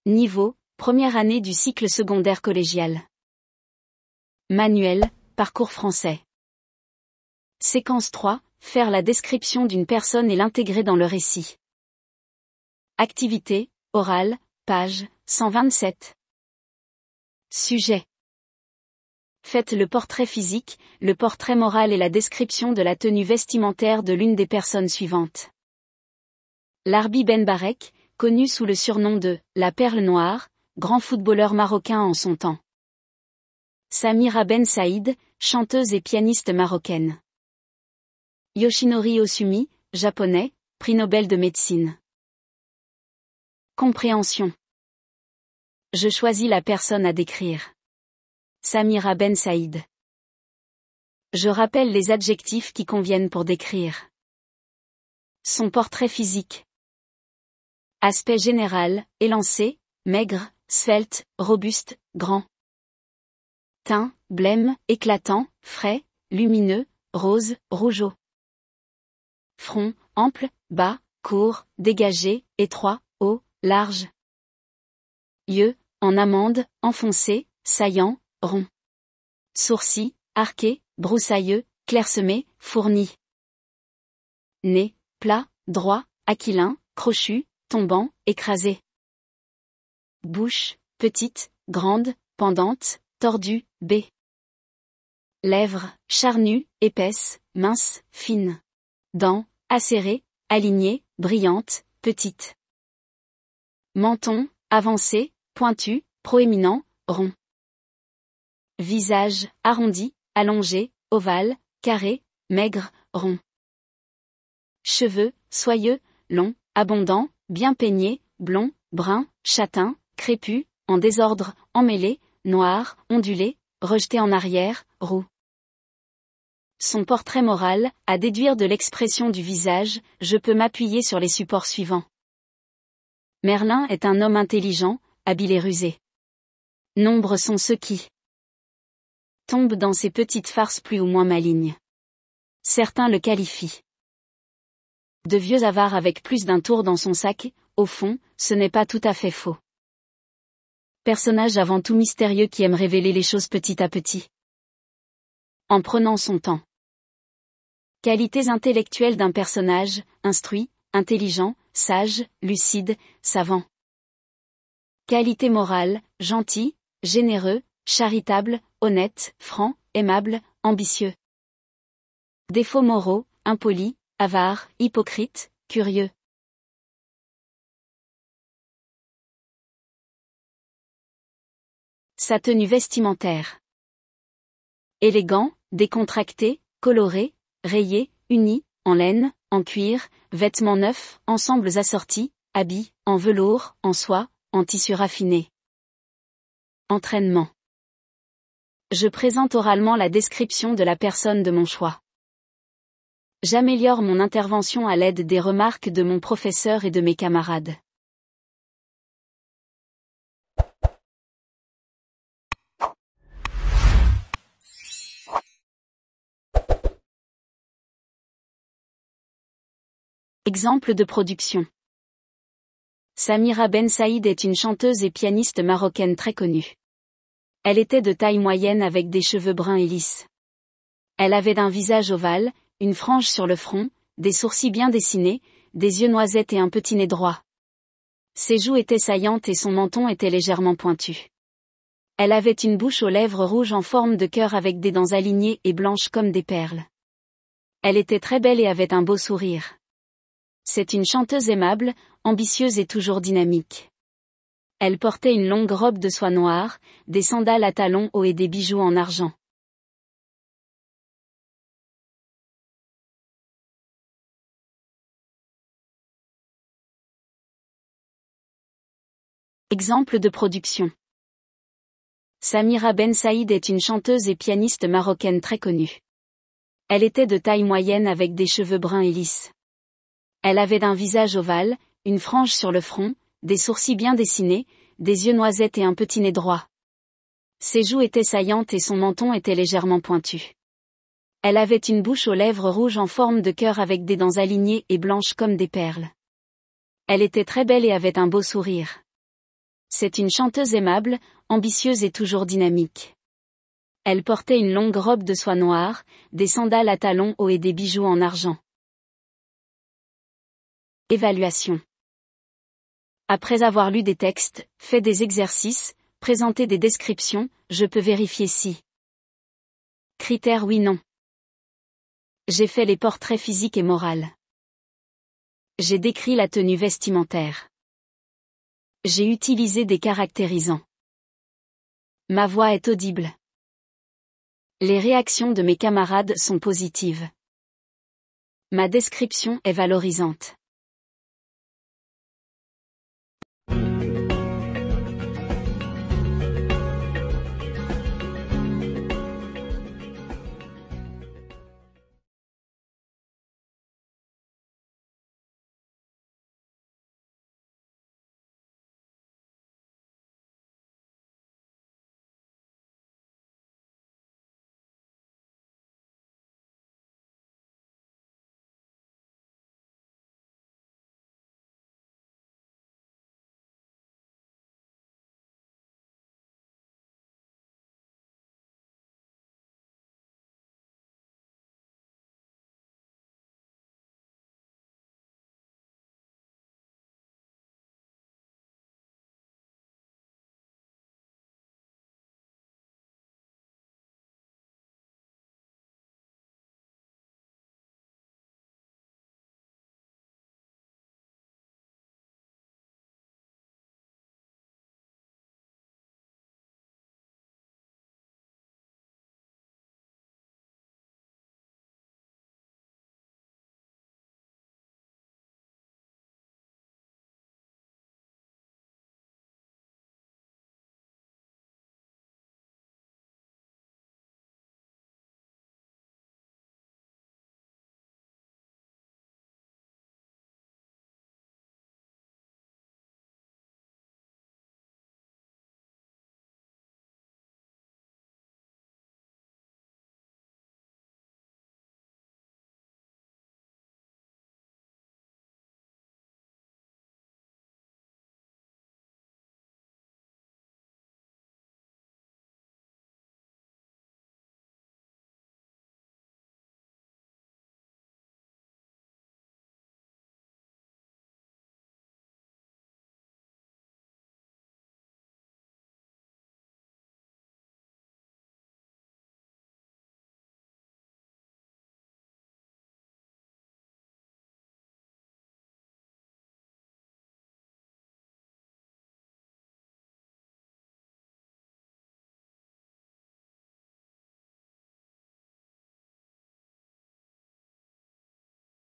Niveau, première année du cycle secondaire collégial. Manuel, parcours français. Séquence 3, faire la description d'une personne et l'intégrer dans le récit. Activité, orale, page 127. Sujet. Faites le portrait physique, le portrait moral et la description de la tenue vestimentaire de l'une des personnes suivantes. Larbi Ben Barek, connu sous le surnom de « la perle noire », grand footballeur marocain en son temps. Samira Ben Saïd, chanteuse et pianiste marocaine. Yoshinori Osumi, japonais, prix Nobel de médecine. Compréhension. Je choisis la personne à décrire. Samira Ben Saïd. Je rappelle les adjectifs qui conviennent pour décrire. Son portrait physique. Aspect général, élancé, maigre, svelte, robuste, grand. Teint, blême, éclatant, frais, lumineux, rose, rougeaud. Front, ample, bas, court, dégagé, étroit, haut, large. Yeux, en amande, enfoncés, saillants, ronds. Sourcils, arqués, broussailleux, clairsemés, fournis. Nez, plat, droit, aquilin, crochu, tombant, écrasé. Bouche, petite, grande, pendante, tordue, B. Lèvres, charnues, épaisses, minces, fines. Dents, acérées, alignées, brillantes, petites. Menton, avancé, pointu, proéminent, rond. Visage, arrondi, allongé, ovale, carré, maigre, rond. Cheveux, soyeux, longs, abondants, bien peignés, blonds, bruns, châtains, crépus, en désordre, emmêlés, noirs, ondulés, rejetés en arrière, roux. Son portrait moral, à déduire de l'expression du visage, je peux m'appuyer sur les supports suivants. Merlin est un homme intelligent, habile et rusé. Nombreux sont ceux qui tombent dans ces petites farces plus ou moins malignes. Certains le qualifient de vieux avare avec plus d'un tour dans son sac. Au fond, ce n'est pas tout à fait faux. Personnage avant tout mystérieux qui aime révéler les choses petit à petit. En prenant son temps. Qualités intellectuelles d'un personnage, instruit, intelligent, sage, lucide, savant. Qualité morale, gentil, généreux, charitable, honnête, franc, aimable, ambitieux. Défauts moraux, impoli, avare, hypocrite, curieux. Sa tenue vestimentaire. Élégant, décontracté, coloré, rayé, uni, en laine, en cuir, vêtements neufs, ensembles assortis, habits, en velours, en soie, en tissu raffiné. Entraînement. Je présente oralement la description de la personne de mon choix. J'améliore mon intervention à l'aide des remarques de mon professeur et de mes camarades. Exemple de production. Samira Ben Saïd est une chanteuse et pianiste marocaine très connue. Elle était de taille moyenne avec des cheveux bruns et lisses. Elle avait un visage ovale, une frange sur le front, des sourcils bien dessinés, des yeux noisettes et un petit nez droit. Ses joues étaient saillantes et son menton était légèrement pointu. Elle avait une bouche aux lèvres rouges en forme de cœur avec des dents alignées et blanches comme des perles. Elle était très belle et avait un beau sourire. C'est une chanteuse aimable, ambitieuse et toujours dynamique. Elle portait une longue robe de soie noire, des sandales à talons hauts et des bijoux en argent. Exemple de production. Samira Ben Saïd est une chanteuse et pianiste marocaine très connue. Elle était de taille moyenne avec des cheveux bruns et lisses. Elle avait un visage ovale, une frange sur le front, des sourcils bien dessinés, des yeux noisettes et un petit nez droit. Ses joues étaient saillantes et son menton était légèrement pointu. Elle avait une bouche aux lèvres rouges en forme de cœur avec des dents alignées et blanches comme des perles. Elle était très belle et avait un beau sourire. C'est une chanteuse aimable, ambitieuse et toujours dynamique. Elle portait une longue robe de soie noire, des sandales à talons hauts et des bijoux en argent. Évaluation. Après avoir lu des textes, fait des exercices, présenté des descriptions, je peux vérifier si. Critères oui/non. J'ai fait les portraits physiques et moraux. J'ai décrit la tenue vestimentaire. J'ai utilisé des caractérisants. Ma voix est audible. Les réactions de mes camarades sont positives. Ma description est valorisante.